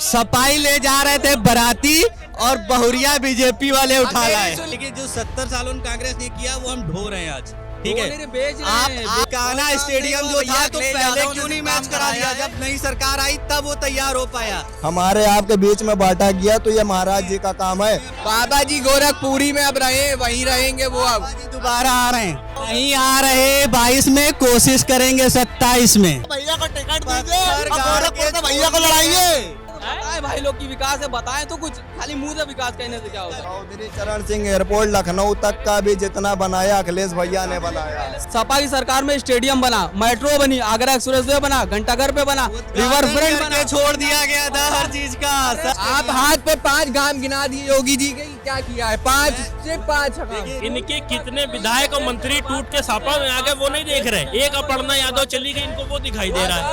सफाई ले जा रहे थे बाराती और बहुरिया बीजेपी वाले उठा लाए। लेकिन जो 70 सालों में कांग्रेस ने किया वो हम ढो रहे हैं आज। ठीक है, आप कान्हा स्टेडियम जो था तो पहले क्यों नहीं मैच करा दिया? जब नई सरकार आई तब वो तैयार हो पाया। हमारे आपके बीच में बांटा गया तो ये महाराज जी का काम है। बाबा जी गोरखपुरी में अब रहे, वहीं रहेंगे वो। अब दोबारा आ रहे हैं, नहीं आ रहे 22 में, कोशिश करेंगे 27 में। भैया को टिकट दीजिए, भैया को लड़ाइए। बताएं भाई लोग की विकास है, बताएं तो कुछ, खाली मुंह से विकास कहने से क्या होता है? चौधरी चरण सिंह एयरपोर्ट लखनऊ तक का भी जितना बनाया अखिलेश भैया ने बनाया। सपा की सरकार में स्टेडियम बना, मेट्रो बनी, आगरा एक्सप्रेस वे बना, घंटाघर पे बना, रिवर फ्रंट बना, छोड़ दिया गया था हर चीज का। आप हाथ पे 5 काम गिना दिए योगी जी के, क्या किया है? 5 से 5 काम। इनके कितने विधायक और मंत्री टूट के सापा में आ गए वो नहीं देख रहे। एक अपर्णा यादव चली गई, इनको वो दिखाई दे रहा है।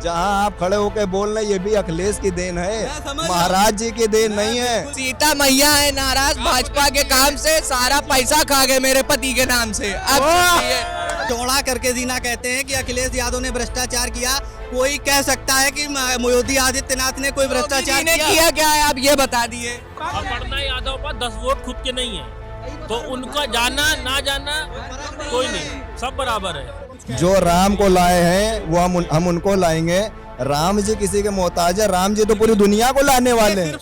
जहाँ आप खड़े होके बोल रहे ये भी अखिलेश की देन है, महाराज जी की देन नहीं है। सीता मैया है नाराज भाजपा के काम से, सारा पैसा खा गए मेरे पति के नाम से। अब चौड़ा करके जीना कहते हैं कि अखिलेश यादव ने भ्रष्टाचार किया। कोई कह सकता है कि योगी आदित्यनाथ ने कोई भ्रष्टाचार किया क्या है? आप ये बता दिए। अपर्णा यादव पर 10 वोट खुद के नहीं है, तो उनका जाना ना जाना कोई नहीं, सब बराबर है। जो राम को लाए हैं वो हम उनको लाएंगे। राम जी किसी के मोहताज है? राम जी तो पूरी दुनिया को लाने वाले हैं।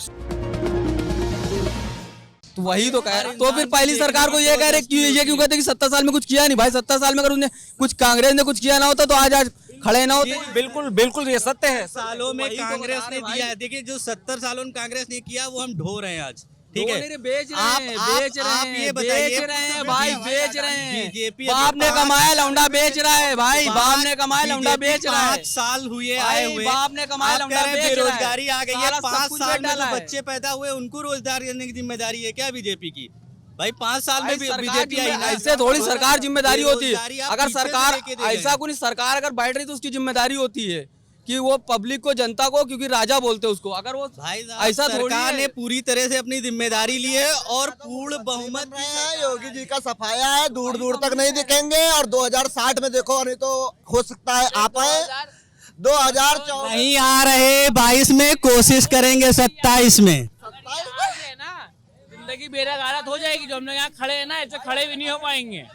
तो वही तो कह रहे। तो फिर पहली सरकार को ये कह रहे कि ये क्यों कहते कि 70 साल में कुछ किया नहीं? भाई 70 साल में अगर उन्हें कुछ कांग्रेस ने कुछ किया ना होता तो आज खड़े ना होते। बिल्कुल बिल्कुल ये सत्य है। सालों में कांग्रेस ने दिया है। देखिए जो 70 सालों में कांग्रेस ने किया वो हम ढो रहे हैं आज। ठीक है, बेच रहे हैं भाई, बेच रहे हैं। बीजेपी बाप ने कमाया लौंडा बेच रहा है भाई, बाप ने कमाया लौंडा बेच रहा है। 5 साल हुए आए हुए, बाप ने कमाया लौंडा बेच रहा है। बेरोजगारी आ गई है। 5 साल में जो है। बच्चे पैदा हुए उनको रोजगार देने की जिम्मेदारी है क्या बीजेपी की? भाई 5 साल में बीजेपी आई ना। ऐसे थोड़ी सरकार जिम्मेदारी होती है। अगर सरकार ऐसा कोई सरकार अगर बैठ रही तो उसकी जिम्मेदारी होती है कि वो पब्लिक को, जनता को, क्योंकि राजा बोलते हैं उसको। अगर वो ऐसा सरकार ने पूरी तरह से अपनी जिम्मेदारी ली है और पूर्ण बहुमत योगी जी का सफाया है, दूर दूर तक नहीं दिखेंगे। और 2060 में देखो, नहीं तो हो सकता है आप आए 2014 नहीं आ रहे 22 में, कोशिश करेंगे 27 में। जिंदगी बेरागारत हो जाएगी। जो हम लोग यहाँ खड़े हैं ना, ऐसे खड़े भी नहीं हो पाएंगे।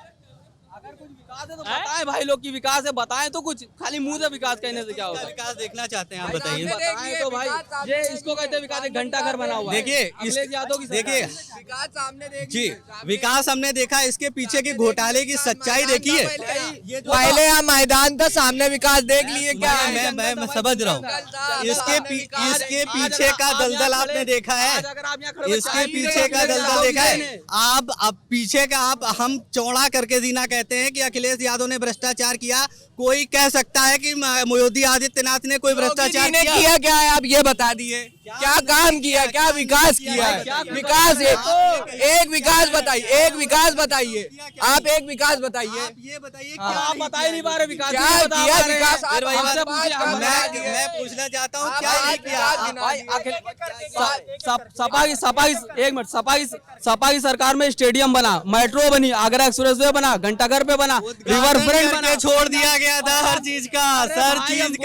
अगर कुछ विकास है तो बताएं भाई लोग की विकास है, बताएं तो कुछ, खाली मुंह से विकास कहने से क्या होता है? विकास देखना चाहते हैं आप बताइए। बताएं तो भाई, ये इसको कहते हैं विकास। एक घंटा घर बना हुआ है। देखिए देखिए विकास सामने जी, विकास हमने देखा, इसके पीछे के घोटाले की सच्चाई देखिए। पहले हम मैदान था, सामने विकास देख लिए क्या? मैं समझ रहा हूँ। इसके पीछे का दलदल आपने देखा है, इसके पीछे का दलदल देखा है। आप अब पीछे का हम चौड़ा करके जीना कहते हैं कि अखिलेश यादव ने भ्रष्टाचार किया। कोई कह सकता है कि योगी आदित्यनाथ ने कोई भ्रष्टाचार किया क्या है? आप ये बता दिए। क्या काम किया, क्या विकास किया है? विकास एक विकास बताइए, एक विकास बताइए। आप एक विकास बताइए। ये बताइए आप बता ही नहीं पा रहे विकास क्या किया विकास। मैं पूछना चाहता हूँ क्या किया? सपा की सरकार में स्टेडियम बना, मेट्रो बनी, आगरा एक्सप्रेस वे बना, घंटाघर पे बना, रिवर फ्रंट बना, छोड़ दिया गया था हर चीज का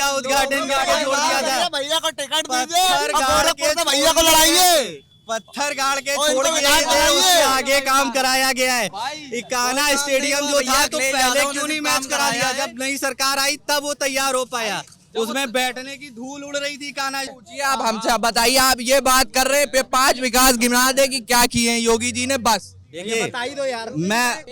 उद्घाटन करके छोड़ दिया था। भैया को टिकट दीजिए, भैया को लड़ाइए। पत्थर गाड़ के छोड़ दिया गया, उससे आगे काम कराया गया है। कान्हा स्टेडियम जो था तो पहले क्यों नहीं मैच करा दिया? जब नई सरकार आई तब वो तैयार हो पाया। उसमें बैठने की धूल उड़ रही थी कान्हा। आप हमसे बताइए, आप ये बात कर रहे हैं 5 विकास गिना दे कि क्या किए हैं योगी जी ने? बस देखिए दो यार। मैं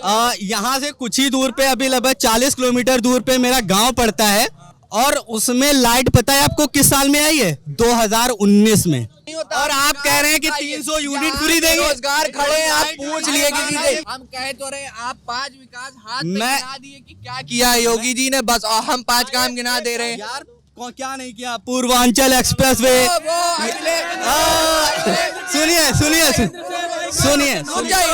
यहाँ से कुछ ही दूर पे, अभी लगभग 40 किलोमीटर दूर पे मेरा गांव पड़ता है, और उसमें लाइट पता है आपको किस साल में आई है? 2019 में। और आप कह रहे हैं कि 300 यूनिट फ्री देंगे। रोजगार खड़े हैं, आप पूछ लिए किसी से। हम कह तो रहे आप 5 विकास हाथ में गिना दिए कि क्या किया है योगी जी ने? बस हम 5 काम गिना दे रहे हैं यार। क्या नहीं किया? Purvanchal express way. सुनिए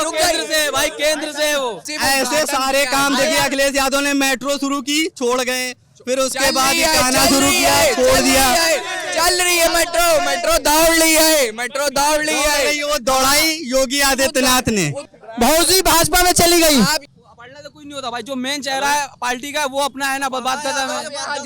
केंद्र से भाई, केंद्र से वो ऐसे सारे काम। देखिए अखिलेश यादव ने मेट्रो शुरू की, छोड़ गए। फिर उसके बाद कान्हा शुरू किया, छोड़ दिया। चल रही है मेट्रो दौड़ ली है, मेट्रो दौड़ ली है। वो दौड़ाई योगी आदित्यनाथ ने। भौजी भाजपा में चली गई। पढ़ना तो कोई नहीं होता भाई, जो मेन चेहरा है पार्टी का वो अपना है ना, बात करता है।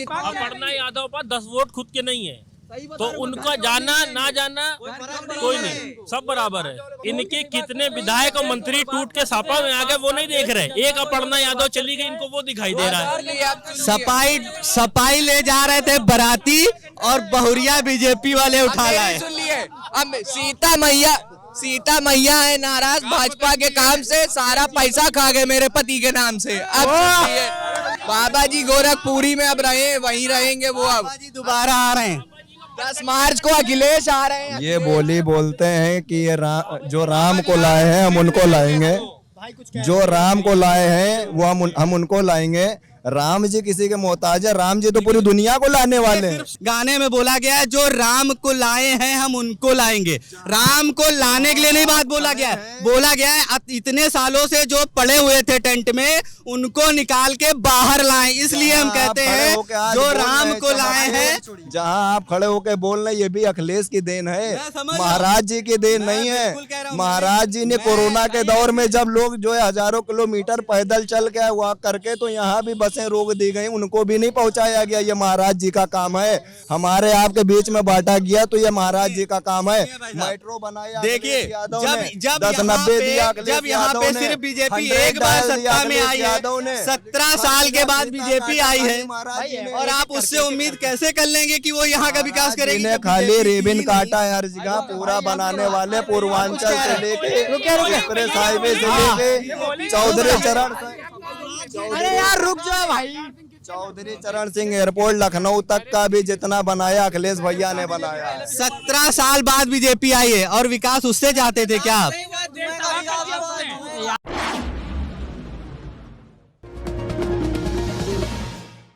अपर्णा यादव पर 10 वोट खुद के नहीं है, तो उनका जाना ना जाना कोई नहीं, सब बराबर है। इनके कितने विधायक और मंत्री टूट के सापा में आ गए वो नहीं देख रहे। एक अपर्णा यादव चली गई, इनको वो दिखाई दे रहा है। सपाई ले जा रहे थे बाराती और बहुरिया बीजेपी वाले उठा लाए। सुन लिए, अब सीता मैया है नाराज भाजपा के काम से, सारा पैसा खा गए मेरे पति के नाम से। अब सुनिए, बाबा जी गोरखपुरी में अब रहे, वहीं रहेंगे वो। अब बाबा जी दोबारा आ रहे हैं। 10 मार्च को अखिलेश आ रहे हैं। ये बोलते हैं कि ये जो राम को लाए हैं हम उनको लाएंगे, जो राम को लाए हैं वो हम उनको लाएंगे। राम जी किसी के मोहताज है, राम जी तो पूरी दुनिया को लाने वाले हैं। गाने में बोला गया है जो राम को लाए हैं हम उनको लाएंगे। राम को लाने के लिए नहीं बात बोला गया है, बोला गया है इतने सालों से जो पड़े हुए थे टेंट में उनको निकाल के बाहर लाएं। इसलिए हम कहते हैं जो राम को लाए हैं। जहां आप खड़े होकर बोल रहे हैं ये भी अखिलेश की देन है, महाराज जी की देन नहीं है। महाराज जी ने कोरोना के दौर में जब लोग जो है हजारों किलोमीटर पैदल चल के वॉक करके, तो यहाँ भी बसें रोक दी गई, उनको भी नहीं पहुंचाया गया। ये महाराज जी का काम है। हमारे आपके बीच में बांटा गया तो ये महाराज जी का काम है। मेट्रो बनाया, देखिए जब यहाँ पे सिर्फ बीजेपी 100 एक बार सत्ता में आई है, यादव ने 17 साल के बाद बीजेपी आई है, और आप उससे उम्मीद कैसे कर लेंगे कि वो यहाँ का विकास करेगी? इन्हें खाली रिबन काटा है हर जगह, पूरा बनाने वाले पूर्वांचल से लेके एक्सप्रेस हाईवे से लेके चौधरी चरण, अरे यार रुक जाओ भाई। चौधरी चरण सिंह एयरपोर्ट लखनऊ तक का भी जितना बनाया अखिलेश भैया ने बनाया। 17 साल बाद बीजेपी आई है और विकास उससे चाहते थे क्या आप?